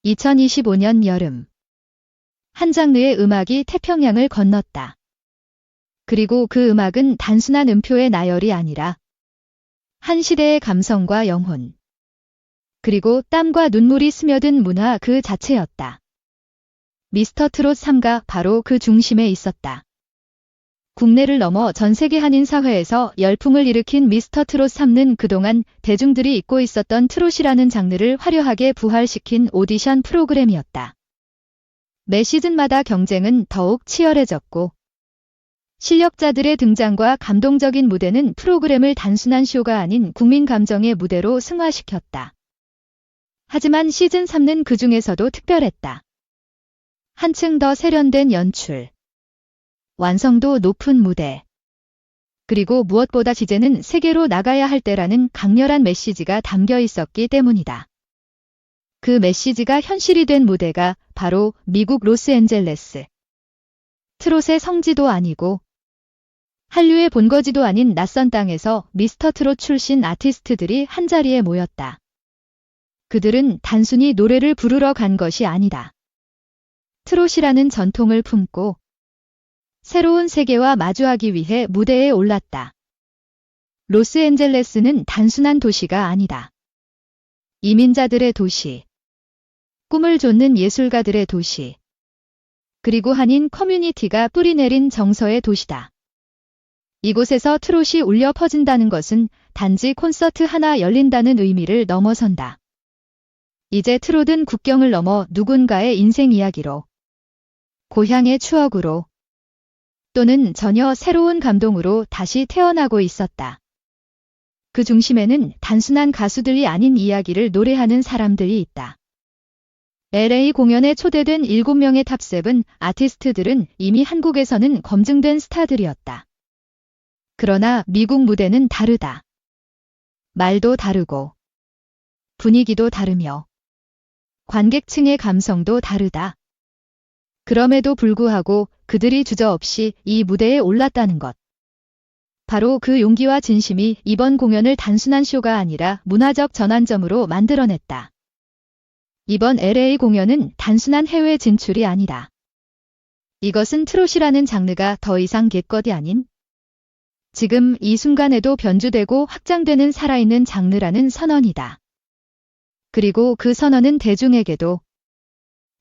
2025년 여름. 한 장르의 음악이 태평양을 건넜다. 그리고 그 음악은 단순한 음표의 나열이 아니라 한 시대의 감성과 영혼, 그리고 땀과 눈물이 스며든 문화 그 자체였다. 미스터 트롯 3가 바로 그 중심에 있었다. 국내를 넘어 전 세계 한인 사회에서 열풍을 일으킨 미스터 트롯 3는 그동안 대중들이 잊고 있었던 트롯이라는 장르를 화려하게 부활시킨 오디션 프로그램이었다. 매 시즌마다 경쟁은 더욱 치열해졌고, 실력자들의 등장과 감동적인 무대는 프로그램을 단순한 쇼가 아닌 국민 감정의 무대로 승화시켰다. 하지만 시즌 3는 그 중에서도 특별했다. 한층 더 세련된 연출, 완성도 높은 무대, 그리고 무엇보다 이제는 세계로 나가야 할 때라는 강렬한 메시지가 담겨 있었기 때문이다. 그 메시지가 현실이 된 무대가 바로 미국 로스앤젤레스. 트롯의 성지도 아니고 한류의 본거지도 아닌 낯선 땅에서 미스터 트롯 출신 아티스트들이 한자리에 모였다. 그들은 단순히 노래를 부르러 간 것이 아니다. 트롯이라는 전통을 품고 새로운 세계와 마주하기 위해 무대에 올랐다. 로스앤젤레스는 단순한 도시가 아니다. 이민자들의 도시, 꿈을 좇는 예술가들의 도시, 그리고 한인 커뮤니티가 뿌리내린 정서의 도시다. 이곳에서 트롯이 울려 퍼진다는 것은 단지 콘서트 하나 열린다는 의미를 넘어선다. 이제 트롯은 국경을 넘어 누군가의 인생 이야기로, 고향의 추억으로, 또는 전혀 새로운 감동으로 다시 태어나고 있었다. 그 중심에는 단순한 가수들이 아닌 이야기를 노래하는 사람들이 있다. LA 공연에 초대된 7명의 탑7 아티스트들은 이미 한국에서는 검증된 스타들이었다. 그러나 미국 무대는 다르다. 말도 다르고, 분위기도 다르며, 관객층의 감성도 다르다. 그럼에도 불구하고 그들이 주저없이 이 무대에 올랐다는 것. 바로 그 용기와 진심이 이번 공연을 단순한 쇼가 아니라 문화적 전환점으로 만들어냈다. 이번 LA 공연은 단순한 해외 진출이 아니다. 이것은 트롯이라는 장르가 더 이상 옛것이 아닌, 지금 이 순간에도 변주되고 확장되는 살아있는 장르라는 선언이다. 그리고 그 선언은 대중에게도,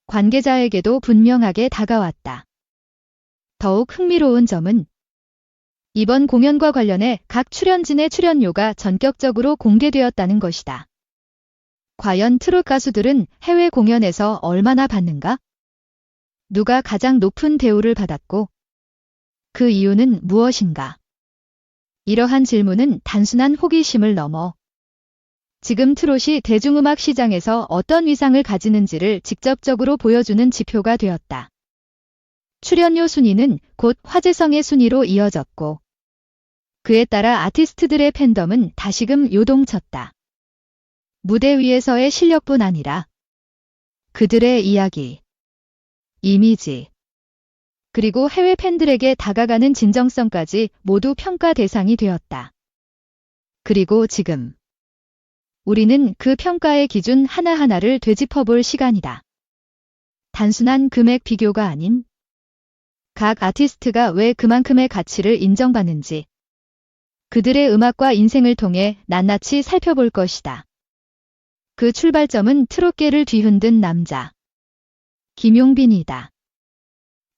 관계자에게도 분명하게 다가왔다. 더욱 흥미로운 점은 이번 공연과 관련해 각 출연진의 출연료가 전격적으로 공개되었다는 것이다. 과연 트롯 가수들은 해외 공연에서 얼마나 받는가? 누가 가장 높은 대우를 받았고, 그 이유는 무엇인가? 이러한 질문은 단순한 호기심을 넘어 지금 트롯이 대중음악 시장에서 어떤 위상을 가지는지를 직접적으로 보여주는 지표가 되었다. 출연료 순위는 곧 화제성의 순위로 이어졌고, 그에 따라 아티스트들의 팬덤은 다시금 요동쳤다. 무대 위에서의 실력뿐 아니라 그들의 이야기, 이미지, 그리고 해외 팬들에게 다가가는 진정성까지 모두 평가 대상이 되었다. 그리고 지금 우리는 그 평가의 기준 하나하나를 되짚어볼 시간이다. 단순한 금액 비교가 아닌 각 아티스트가 왜 그만큼의 가치를 인정받는지 그들의 음악과 인생을 통해 낱낱이 살펴볼 것이다. 그 출발점은 트롯계를 뒤흔든 남자, 김용빈이다.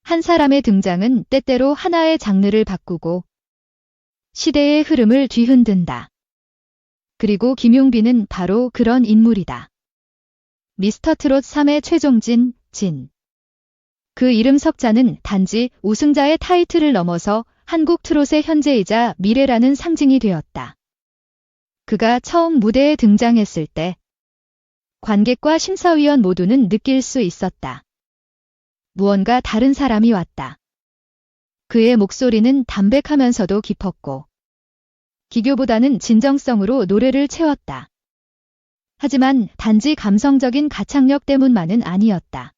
한 사람의 등장은 때때로 하나의 장르를 바꾸고 시대의 흐름을 뒤흔든다. 그리고 김용빈은 바로 그런 인물이다. 미스터 트롯 3의 최종진, 진. 그 이름 석자는 단지 우승자의 타이틀을 넘어서 한국 트롯의 현재이자 미래라는 상징이 되었다. 그가 처음 무대에 등장했을 때 관객과 심사위원 모두는 느낄 수 있었다. 무언가 다른 사람이 왔다. 그의 목소리는 담백하면서도 깊었고 기교보다는 진정성으로 노래를 채웠다. 하지만 단지 감성적인 가창력 때문만은 아니었다.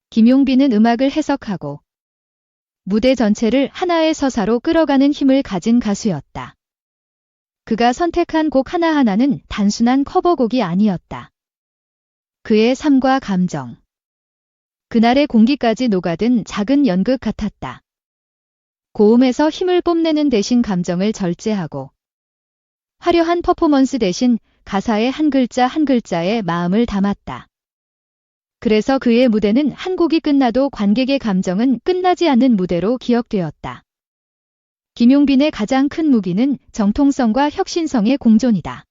김용빈은 음악을 해석하고 무대 전체를 하나의 서사로 끌어가는 힘을 가진 가수였다. 그가 선택한 곡 하나하나는 단순한 커버곡이 아니었다. 그의 삶과 감정. 그날의 공기까지 녹아든 작은 연극 같았다. 고음에서 힘을 뽐내는 대신 감정을 절제하고 화려한 퍼포먼스 대신 가사의 한 글자 한 글자에 마음을 담았다. 그래서 그의 무대는 한 곡이 끝나도 관객의 감정은 끝나지 않는 무대로 기억되었다. 김용빈의 가장 큰 무기는 정통성과 혁신성의 공존이다.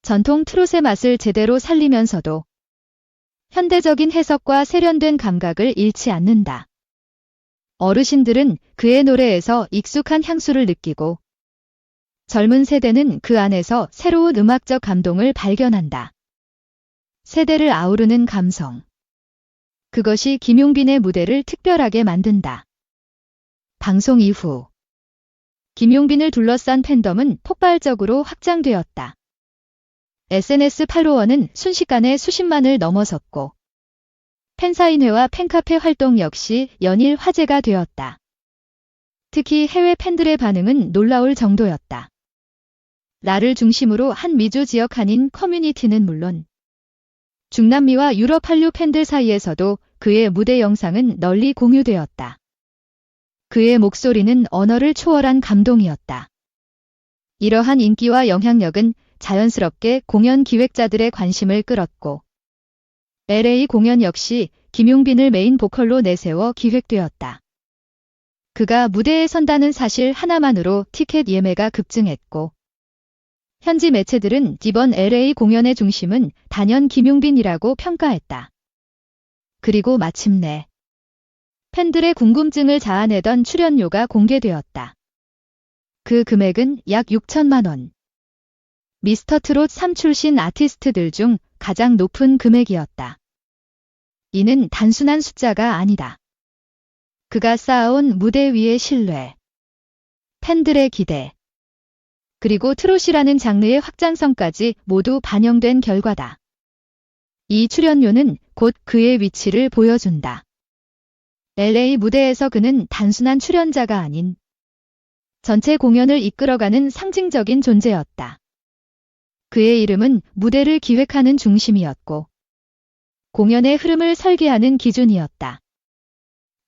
전통 트롯의 맛을 제대로 살리면서도 현대적인 해석과 세련된 감각을 잃지 않는다. 어르신들은 그의 노래에서 익숙한 향수를 느끼고 젊은 세대는 그 안에서 새로운 음악적 감동을 발견한다. 세대를 아우르는 감성. 그것이 김용빈의 무대를 특별하게 만든다. 방송 이후 김용빈을 둘러싼 팬덤은 폭발적으로 확장되었다. SNS 팔로워는 순식간에 수십만을 넘어섰고 팬사인회와 팬카페 활동 역시 연일 화제가 되었다. 특히 해외 팬들의 반응은 놀라울 정도였다. 나를 중심으로 한 미주 지역 한인 커뮤니티는 물론 중남미와 유럽 한류 팬들 사이에서도 그의 무대 영상은 널리 공유되었다. 그의 목소리는 언어를 초월한 감동이었다. 이러한 인기와 영향력은 자연스럽게 공연 기획자들의 관심을 끌었고 LA 공연 역시 김용빈을 메인 보컬로 내세워 기획되었다. 그가 무대에 선다는 사실 하나만으로 티켓 예매가 급증했고 현지 매체들은 이번 LA 공연의 중심은 단연 김용빈이라고 평가했다. 그리고 마침내 팬들의 궁금증을 자아내던 출연료가 공개되었다. 그 금액은 약 6천만 원. 미스터 트롯 3 출신 아티스트들 중 가장 높은 금액이었다. 이는 단순한 숫자가 아니다. 그가 쌓아온 무대 위의 신뢰, 팬들의 기대, 그리고 트롯이라는 장르의 확장성까지 모두 반영된 결과다. 이 출연료는 곧 그의 위치를 보여준다. LA 무대에서 그는 단순한 출연자가 아닌 전체 공연을 이끌어가는 상징적인 존재였다. 그의 이름은 무대를 기획하는 중심이었고 공연의 흐름을 설계하는 기준이었다.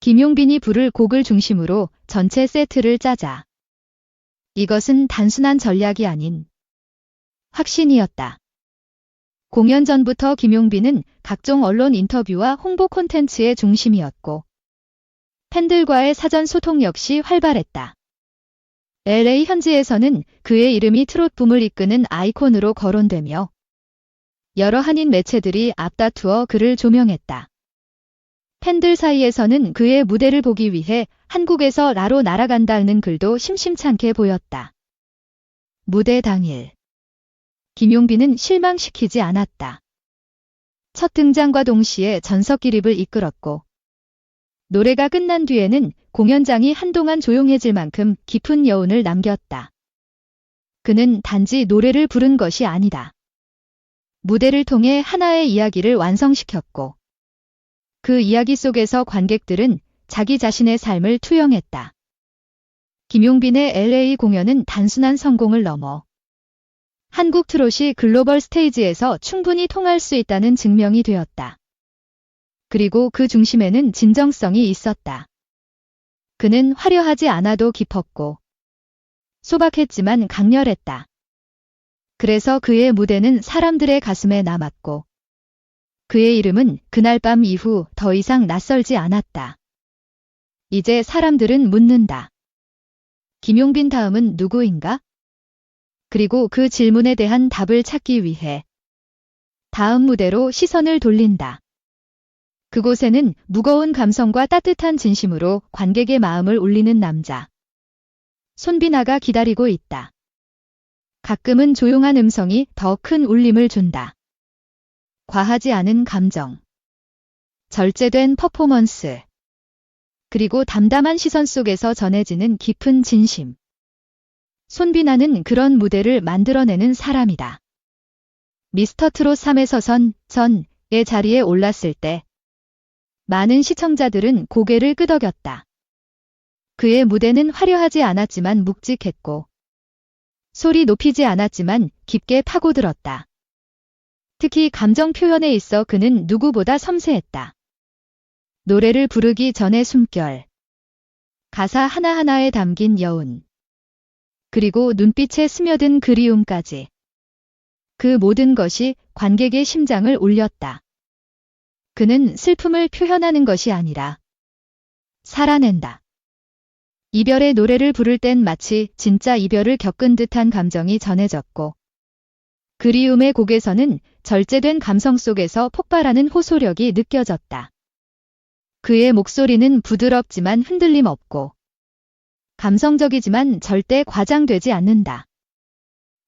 김용빈이 부를 곡을 중심으로 전체 세트를 짜자. 이것은 단순한 전략이 아닌 확신이었다. 공연 전부터 김용빈은 각종 언론 인터뷰와 홍보 콘텐츠의 중심이었고 팬들과의 사전 소통 역시 활발했다. LA 현지에서는 그의 이름이 트롯 붐을 이끄는 아이콘으로 거론되며 여러 한인 매체들이 앞다투어 그를 조명했다. 팬들 사이에서는 그의 무대를 보기 위해 한국에서 라로 날아간다는 글도 심심찮게 보였다. 무대 당일 김용빈은 실망시키지 않았다. 첫 등장과 동시에 전석 기립을 이끌었고 노래가 끝난 뒤에는 공연장이 한동안 조용해질 만큼 깊은 여운을 남겼다. 그는 단지 노래를 부른 것이 아니다. 무대를 통해 하나의 이야기를 완성시켰고 그 이야기 속에서 관객들은 자기 자신의 삶을 투영했다. 김용빈의 LA 공연은 단순한 성공을 넘어 한국 트롯이 글로벌 스테이지에서 충분히 통할 수 있다는 증명이 되었다. 그리고 그 중심에는 진정성이 있었다. 그는 화려하지 않아도 깊었고 소박했지만 강렬했다. 그래서 그의 무대는 사람들의 가슴에 남았고 그의 이름은 그날 밤 이후 더 이상 낯설지 않았다. 이제 사람들은 묻는다. 김용빈 다음은 누구인가? 그리고 그 질문에 대한 답을 찾기 위해 다음 무대로 시선을 돌린다. 그곳에는 무거운 감성과 따뜻한 진심으로 관객의 마음을 울리는 남자 손비나가 기다리고 있다. 가끔은 조용한 음성이 더 큰 울림을 준다. 과하지 않은 감정, 절제된 퍼포먼스, 그리고 담담한 시선 속에서 전해지는 깊은 진심. 손비나는 그런 무대를 만들어내는 사람이다. 미스터 트롯 3에서 전의 자리에 올랐을 때 많은 시청자들은 고개를 끄덕였다. 그의 무대는 화려하지 않았지만 묵직했고 소리 높이지 않았지만 깊게 파고들었다. 특히 감정 표현에 있어 그는 누구보다 섬세했다. 노래를 부르기 전의 숨결, 가사 하나하나에 담긴 여운, 그리고 눈빛에 스며든 그리움까지. 그 모든 것이 관객의 심장을 울렸다. 그는 슬픔을 표현하는 것이 아니라 살아낸다. 이별의 노래를 부를 땐 마치 진짜 이별을 겪은 듯한 감정이 전해졌고, 그리움의 곡에서는 절제된 감성 속에서 폭발하는 호소력이 느껴졌다. 그의 목소리는 부드럽지만 흔들림 없고, 감성적이지만 절대 과장되지 않는다.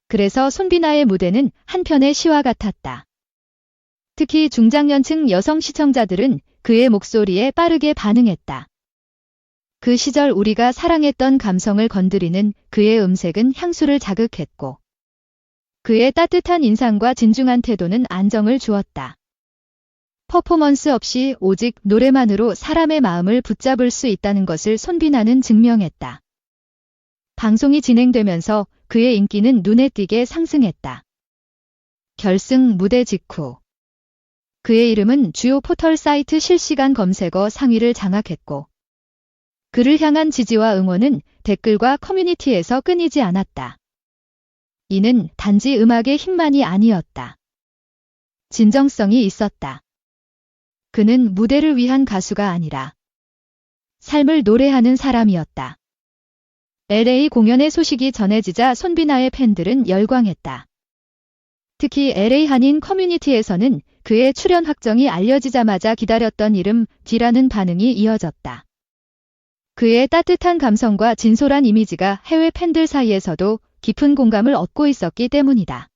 그래서 손비나의 무대는 한편의 시와 같았다. 특히 중장년층 여성 시청자들은 그의 목소리에 빠르게 반응했다. 그 시절 우리가 사랑했던 감성을 건드리는 그의 음색은 향수를 자극했고, 그의 따뜻한 인상과 진중한 태도는 안정을 주었다. 퍼포먼스 없이 오직 노래만으로 사람의 마음을 붙잡을 수 있다는 것을 손비나는 증명했다. 방송이 진행되면서 그의 인기는 눈에 띄게 상승했다. 결승 무대 직후 그의 이름은 주요 포털 사이트 실시간 검색어 상위를 장악했고, 그를 향한 지지와 응원은 댓글과 커뮤니티에서 끊이지 않았다. 이는 단지 음악의 힘만이 아니었다. 진정성이 있었다. 그는 무대를 위한 가수가 아니라 삶을 노래하는 사람이었다. LA 공연의 소식이 전해지자 손비나의 팬들은 열광했다. 특히 LA 한인 커뮤니티에서는 그의 출연 확정이 알려지자마자 기다렸던 이름 D라는 반응이 이어졌다. 그의 따뜻한 감성과 진솔한 이미지가 해외 팬들 사이에서도 깊은 공감을 얻고 있었기 때문이다.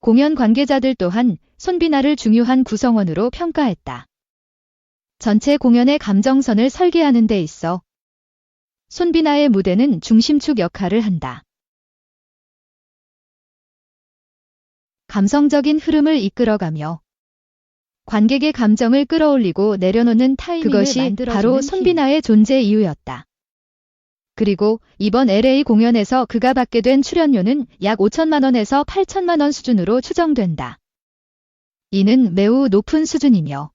공연 관계자들 또한 손비나를 중요한 구성원으로 평가했다. 전체 공연의 감정선을 설계하는 데 있어 손비나의 무대는 중심축 역할을 한다. 감성적인 흐름을 이끌어가며 관객의 감정을 끌어올리고 내려놓는 타이밍을 그것이 바로 손비나의 존재 이유였다. 그리고 이번 LA 공연에서 그가 받게 된 출연료는 약 5천만 원에서 8천만 원 수준으로 추정된다. 이는 매우 높은 수준이며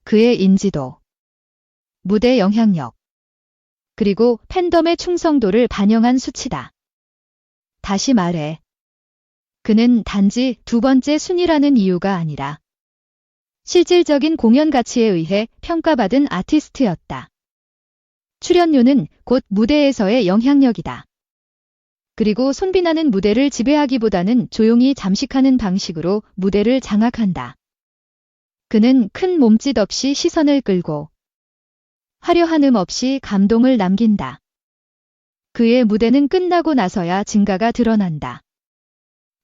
그의 인지도, 무대 영향력, 그리고 팬덤의 충성도를 반영한 수치다. 다시 말해, 그는 단지 두 번째 순위라는 이유가 아니라 실질적인 공연 가치에 의해 평가받은 아티스트였다. 출연료는 곧 무대에서의 영향력이다. 그리고 손비나는 무대를 지배하기보다는 조용히 잠식하는 방식으로 무대를 장악한다. 그는 큰 몸짓 없이 시선을 끌고 화려한 없이 감동을 남긴다. 그의 무대는 끝나고 나서야 진가가 드러난다.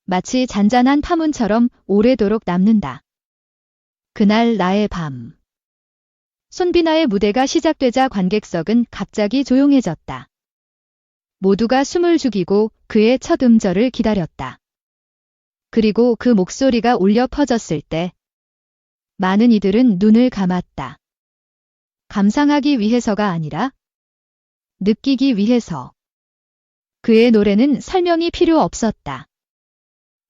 마치 잔잔한 파문처럼 오래도록 남는다. 그날 나의 밤. 손비나의 무대가 시작되자 관객석은 갑자기 조용해졌다. 모두가 숨을 죽이고 그의 첫 음절을 기다렸다. 그리고 그 목소리가 울려 퍼졌을 때 많은 이들은 눈을 감았다. 감상하기 위해서가 아니라 느끼기 위해서. 그의 노래는 설명이 필요 없었다.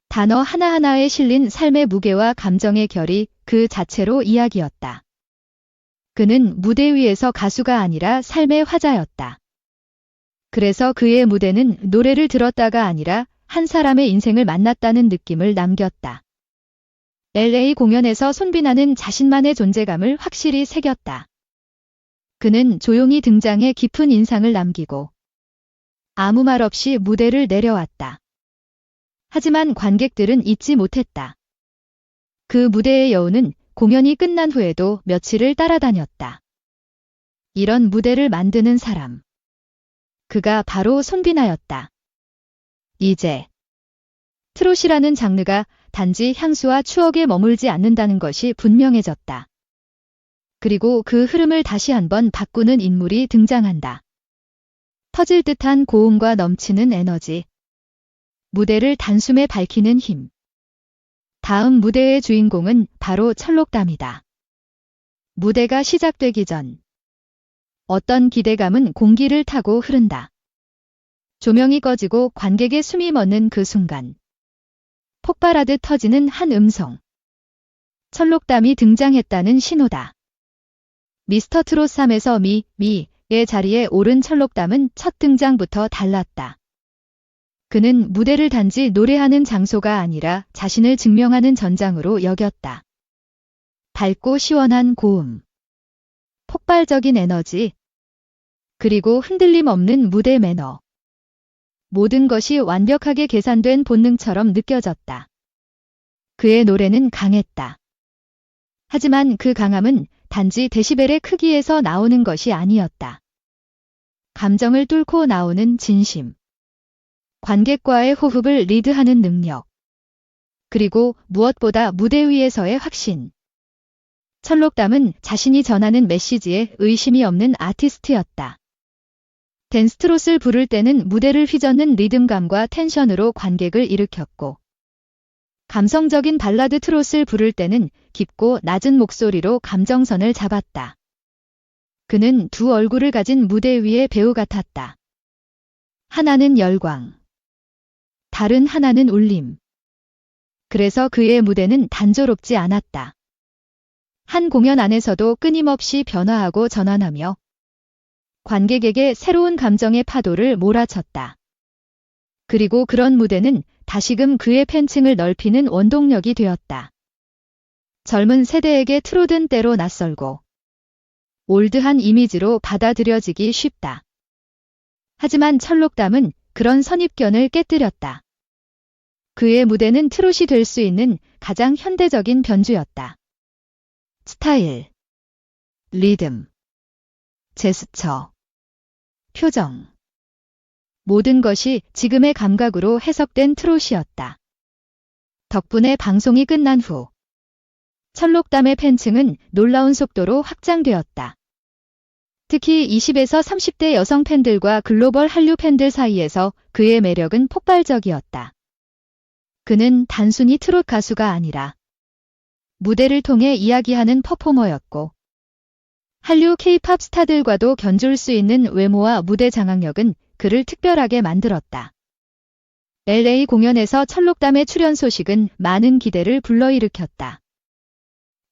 단어 하나하나에 실린 삶의 무게와 감정의 결이 그 자체로 이야기였다. 그는 무대 위에서 가수가 아니라 삶의 화자였다. 그래서 그의 무대는 노래를 들었다가 아니라 한 사람의 인생을 만났다는 느낌을 남겼다. LA 공연에서 손비나는 자신만의 존재감을 확실히 새겼다. 그는 조용히 등장해 깊은 인상을 남기고 아무 말 없이 무대를 내려왔다. 하지만 관객들은 잊지 못했다. 그 무대의 여운은 공연이 끝난 후에도 며칠을 따라다녔다. 이런 무대를 만드는 사람. 그가 바로 손비나였다. 이제 트롯이라는 장르가 단지 향수와 추억에 머물지 않는다는 것이 분명해졌다. 그리고 그 흐름을 다시 한번 바꾸는 인물이 등장한다. 터질 듯한 고음과 넘치는 에너지. 무대를 단숨에 밝히는 힘. 다음 무대의 주인공은 바로 철록담이다. 무대가 시작되기 전 어떤 기대감은 공기를 타고 흐른다. 조명이 꺼지고 관객의 숨이 멎는 그 순간 폭발하듯 터지는 한 음성. 철록담이 등장했다는 신호다. 미스터 트롯 3에서 미의 자리에 오른 철록담은 첫 등장부터 달랐다. 그는 무대를 단지 노래하는 장소가 아니라 자신을 증명하는 전장으로 여겼다. 밝고 시원한 고음, 폭발적인 에너지, 그리고 흔들림 없는 무대 매너. 모든 것이 완벽하게 계산된 본능처럼 느껴졌다. 그의 노래는 강했다. 하지만 그 강함은 단지 데시벨의 크기에서 나오는 것이 아니었다. 감정을 뚫고 나오는 진심. 관객과의 호흡을 리드하는 능력. 그리고 무엇보다 무대 위에서의 확신. 철록담은 자신이 전하는 메시지에 의심이 없는 아티스트였다. 댄스트롯을 부를 때는 무대를 휘젓는 리듬감과 텐션으로 관객을 일으켰고, 감성적인 발라드 트롯을 부를 때는 깊고 낮은 목소리로 감정선을 잡았다. 그는 두 얼굴을 가진 무대 위의 배우 같았다. 하나는 열광, 다른 하나는 울림. 그래서 그의 무대는 단조롭지 않았다. 한 공연 안에서도 끊임없이 변화하고 전환하며 관객에게 새로운 감정의 파도를 몰아쳤다. 그리고 그런 무대는 다시금 그의 팬층을 넓히는 원동력이 되었다. 젊은 세대에게 트롯은 때로 낯설고 올드한 이미지로 받아들여지기 쉽다. 하지만 철록담은 그런 선입견을 깨뜨렸다. 그의 무대는 트롯이 될 수 있는 가장 현대적인 변주였다. 스타일, 리듬, 제스처, 표정. 모든 것이 지금의 감각으로 해석된 트롯이었다. 덕분에 방송이 끝난 후 철록담의 팬층은 놀라운 속도로 확장되었다. 특히 20에서 30대 여성 팬들과 글로벌 한류 팬들 사이에서 그의 매력은 폭발적이었다. 그는 단순히 트롯 가수가 아니라 무대를 통해 이야기하는 퍼포머였고, 한류 K-팝 스타들과도 견줄 수 있는 외모와 무대 장악력은 그를 특별하게 만들었다. LA 공연에서 철록담의 출연 소식은 많은 기대를 불러일으켰다.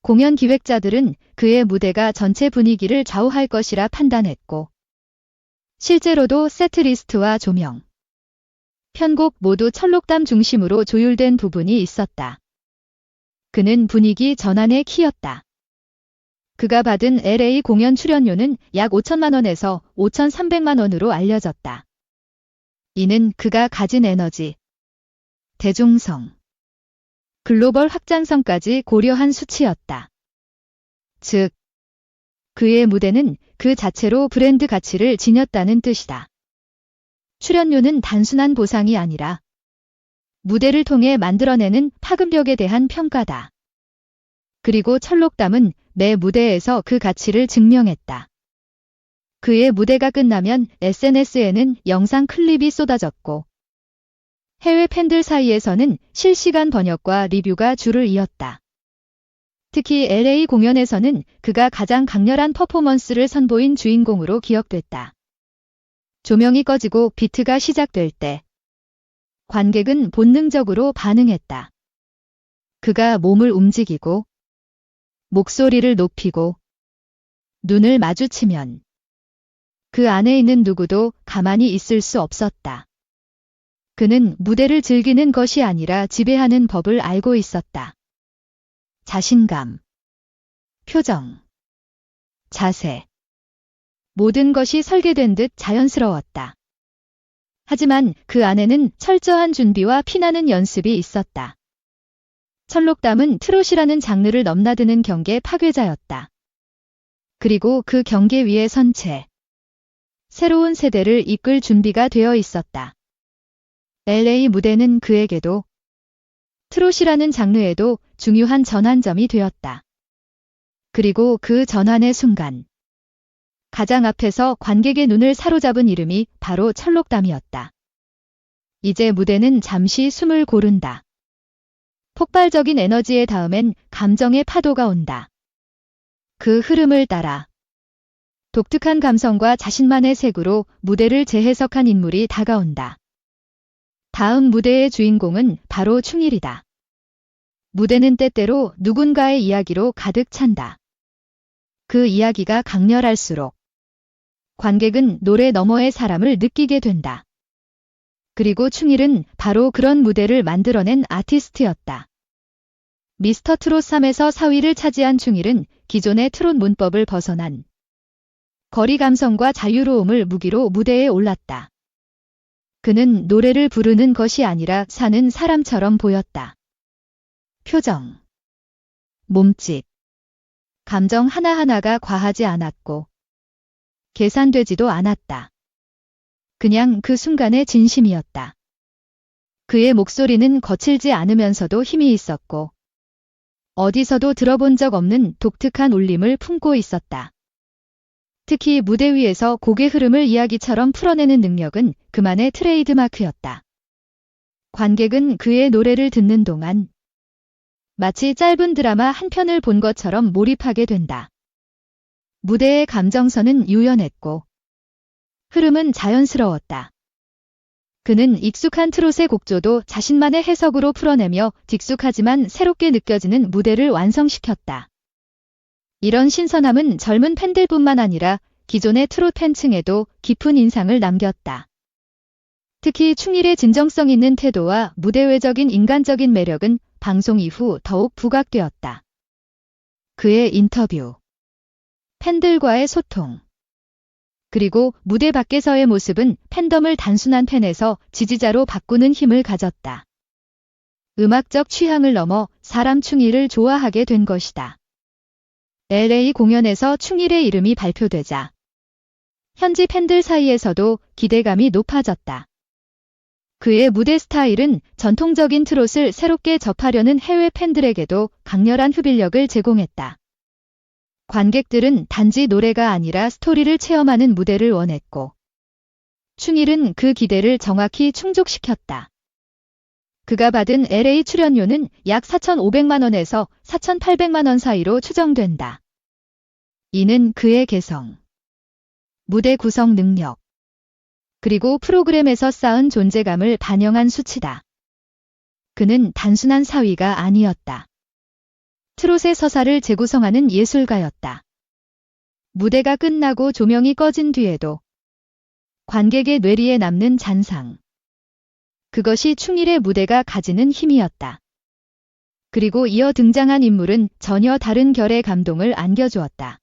공연 기획자들은 그의 무대가 전체 분위기를 좌우할 것이라 판단했고, 실제로도 세트리스트와 조명, 편곡 모두 철록담 중심으로 조율된 부분이 있었다. 그는 분위기 전환의 키였다. 그가 받은 LA 공연 출연료는 약 5천만 원에서 5,300만 원으로 알려졌다. 이는 그가 가진 에너지, 대중성, 글로벌 확장성까지 고려한 수치였다. 즉, 그의 무대는 그 자체로 브랜드 가치를 지녔다는 뜻이다. 출연료는 단순한 보상이 아니라 무대를 통해 만들어내는 파급력에 대한 평가다. 그리고 철록담은 매 무대에서 그 가치를 증명했다. 그의 무대가 끝나면 SNS에는 영상 클립이 쏟아졌고, 해외 팬들 사이에서는 실시간 번역과 리뷰가 줄을 이었다. 특히 LA 공연에서는 그가 가장 강렬한 퍼포먼스를 선보인 주인공으로 기억됐다. 조명이 꺼지고 비트가 시작될 때 관객은 본능적으로 반응했다. 그가 몸을 움직이고 목소리를 높이고 눈을 마주치면 그 안에 있는 누구도 가만히 있을 수 없었다. 그는 무대를 즐기는 것이 아니라 지배하는 법을 알고 있었다. 자신감, 표정, 자세. 모든 것이 설계된 듯 자연스러웠다. 하지만 그 안에는 철저한 준비와 피나는 연습이 있었다. 철록담은 트롯이라는 장르를 넘나드는 경계 파괴자였다. 그리고 그 경계 위에 선 채 새로운 세대를 이끌 준비가 되어 있었다. LA 무대는 그에게도 트롯이라는 장르에도 중요한 전환점이 되었다. 그리고 그 전환의 순간 가장 앞에서 관객의 눈을 사로잡은 이름이 바로 철록담이었다. 이제 무대는 잠시 숨을 고른다. 폭발적인 에너지의 다음엔 감정의 파도가 온다. 그 흐름을 따라 독특한 감성과 자신만의 색으로 무대를 재해석한 인물이 다가온다. 다음 무대의 주인공은 바로 충일이다. 무대는 때때로 누군가의 이야기로 가득 찬다. 그 이야기가 강렬할수록 관객은 노래 너머의 사람을 느끼게 된다. 그리고 충일은 바로 그런 무대를 만들어낸 아티스트였다. 미스터 트롯 3에서 4위를 차지한 충일은 기존의 트롯 문법을 벗어난 거리 감성과 자유로움을 무기로 무대에 올랐다. 그는 노래를 부르는 것이 아니라 사는 사람처럼 보였다. 표정, 몸짓, 감정 하나하나가 과하지 않았고 계산되지도 않았다. 그냥 그 순간의 진심이었다. 그의 목소리는 거칠지 않으면서도 힘이 있었고 어디서도 들어본 적 없는 독특한 울림을 품고 있었다. 특히 무대 위에서 곡의 흐름을 이야기처럼 풀어내는 능력은 그만의 트레이드마크였다. 관객은 그의 노래를 듣는 동안 마치 짧은 드라마 한 편을 본 것처럼 몰입하게 된다. 무대의 감정선은 유연했고 흐름은 자연스러웠다. 그는 익숙한 트롯의 곡조도 자신만의 해석으로 풀어내며 익숙하지만 새롭게 느껴지는 무대를 완성시켰다. 이런 신선함은 젊은 팬들뿐만 아니라 기존의 트롯 팬층에도 깊은 인상을 남겼다. 특히 충일의 진정성 있는 태도와 무대외적인 인간적인 매력은 방송 이후 더욱 부각되었다. 그의 인터뷰, 팬들과의 소통, 그리고 무대 밖에서의 모습은 팬덤을 단순한 팬에서 지지자로 바꾸는 힘을 가졌다. 음악적 취향을 넘어 사람 충일을 좋아하게 된 것이다. LA 공연에서 충일의 이름이 발표되자 현지 팬들 사이에서도 기대감이 높아졌다. 그의 무대 스타일은 전통적인 트롯을 새롭게 접하려는 해외 팬들에게도 강렬한 흡입력을 제공했다. 관객들은 단지 노래가 아니라 스토리를 체험하는 무대를 원했고 충일은 그 기대를 정확히 충족시켰다. 그가 받은 LA 출연료는 약 4,500만 원에서 4,800만 원 사이로 추정된다. 이는 그의 개성, 무대 구성 능력, 그리고 프로그램에서 쌓은 존재감을 반영한 수치다. 그는 단순한 사위가 아니었다. 트롯의 서사를 재구성하는 예술가였다. 무대가 끝나고 조명이 꺼진 뒤에도 관객의 뇌리에 남는 잔상. 그것이 충일의 무대가 가지는 힘이었다. 그리고 이어 등장한 인물은 전혀 다른 결의 감동을 안겨주었다.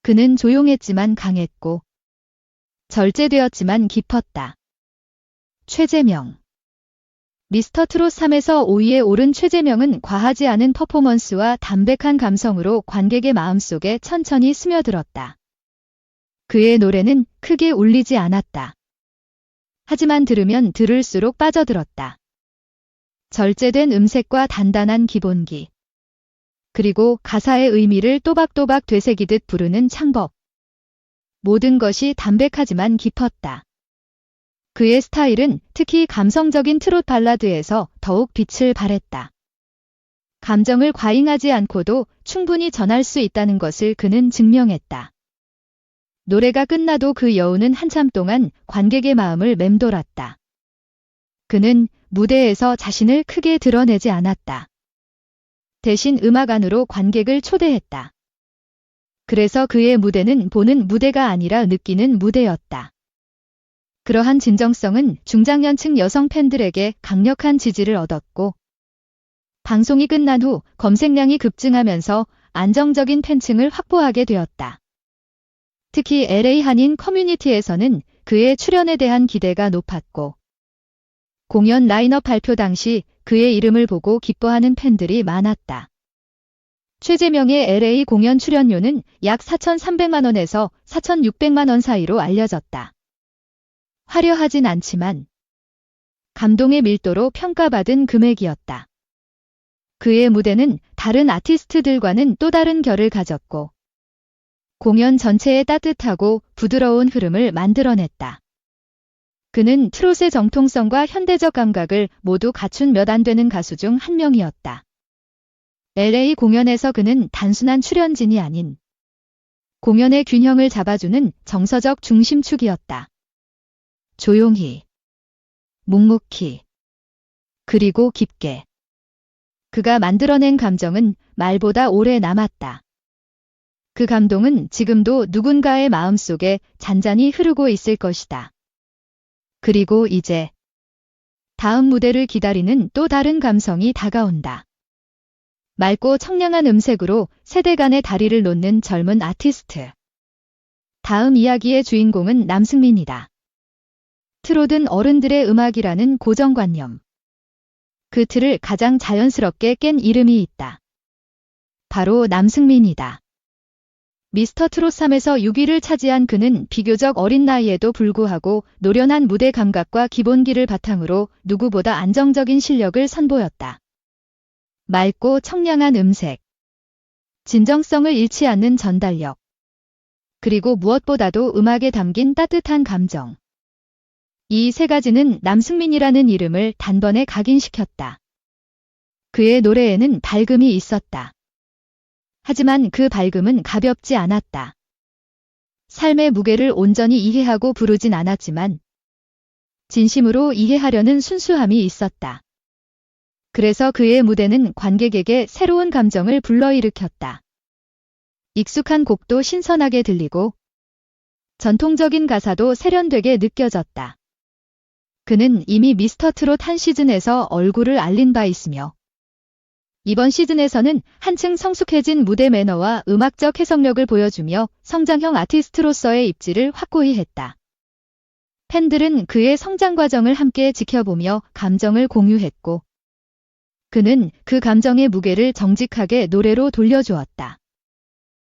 그는 조용했지만 강했고 절제되었지만 깊었다. 최재명. 미스터 트롯 3에서 5위에 오른 최재명은 과하지 않은 퍼포먼스와 담백한 감성으로 관객의 마음속에 천천히 스며들었다. 그의 노래는 크게 울리지 않았다. 하지만 들으면 들을수록 빠져들었다. 절제된 음색과 단단한 기본기. 그리고 가사의 의미를 또박또박 되새기듯 부르는 창법. 모든 것이 담백하지만 깊었다. 그의 스타일은 특히 감성적인 트롯 발라드에서 더욱 빛을 발했다. 감정을 과잉하지 않고도 충분히 전할 수 있다는 것을 그는 증명했다. 노래가 끝나도 그 여운은 한참 동안 관객의 마음을 맴돌았다. 그는 무대에서 자신을 크게 드러내지 않았다. 대신 음악 안으로 관객을 초대했다. 그래서 그의 무대는 보는 무대가 아니라 느끼는 무대였다. 그러한 진정성은 중장년층 여성 팬들에게 강력한 지지를 얻었고 방송이 끝난 후 검색량이 급증하면서 안정적인 팬층을 확보하게 되었다. 특히 LA 한인 커뮤니티에서는 그의 출연에 대한 기대가 높았고 공연 라인업 발표 당시 그의 이름을 보고 기뻐하는 팬들이 많았다. 최재명의 LA 공연 출연료는 약 4,300만 원에서 4,600만 원 사이로 알려졌다. 화려하진 않지만 감동의 밀도로 평가받은 금액이었다. 그의 무대는 다른 아티스트들과는 또 다른 결을 가졌고 공연 전체에 따뜻하고 부드러운 흐름을 만들어냈다. 그는 트롯의 정통성과 현대적 감각을 모두 갖춘 몇 안 되는 가수 중 한 명이었다. LA 공연에서 그는 단순한 출연진이 아닌 공연의 균형을 잡아주는 정서적 중심축이었다. 조용히, 묵묵히, 그리고 깊게. 그가 만들어낸 감정은 말보다 오래 남았다. 그 감동은 지금도 누군가의 마음속에 잔잔히 흐르고 있을 것이다. 그리고 이제 다음 무대를 기다리는 또 다른 감성이 다가온다. 맑고 청량한 음색으로 세대 간의 다리를 놓는 젊은 아티스트. 다음 이야기의 주인공은 남승민이다. 트롯은 어른들의 음악이라는 고정관념. 그 틀을 가장 자연스럽게 깬 이름이 있다. 바로 남승민이다. 미스터 트롯 3에서 6위를 차지한 그는 비교적 어린 나이에도 불구하고 노련한 무대 감각과 기본기를 바탕으로 누구보다 안정적인 실력을 선보였다. 맑고 청량한 음색, 진정성을 잃지 않는 전달력, 그리고 무엇보다도 음악에 담긴 따뜻한 감정. 이 세 가지는 남승민이라는 이름을 단번에 각인시켰다. 그의 노래에는 밝음이 있었다. 하지만 그 밝음은 가볍지 않았다. 삶의 무게를 온전히 이해하고 부르진 않았지만 진심으로 이해하려는 순수함이 있었다. 그래서 그의 무대는 관객에게 새로운 감정을 불러일으켰다. 익숙한 곡도 신선하게 들리고 전통적인 가사도 세련되게 느껴졌다. 그는 이미 미스터 트롯 한 시즌에서 얼굴을 알린 바 있으며 이번 시즌에서는 한층 성숙해진 무대 매너와 음악적 해석력을 보여주며 성장형 아티스트로서의 입지를 확고히 했다. 팬들은 그의 성장 과정을 함께 지켜보며 감정을 공유했고 그는 그 감정의 무게를 정직하게 노래로 돌려주었다.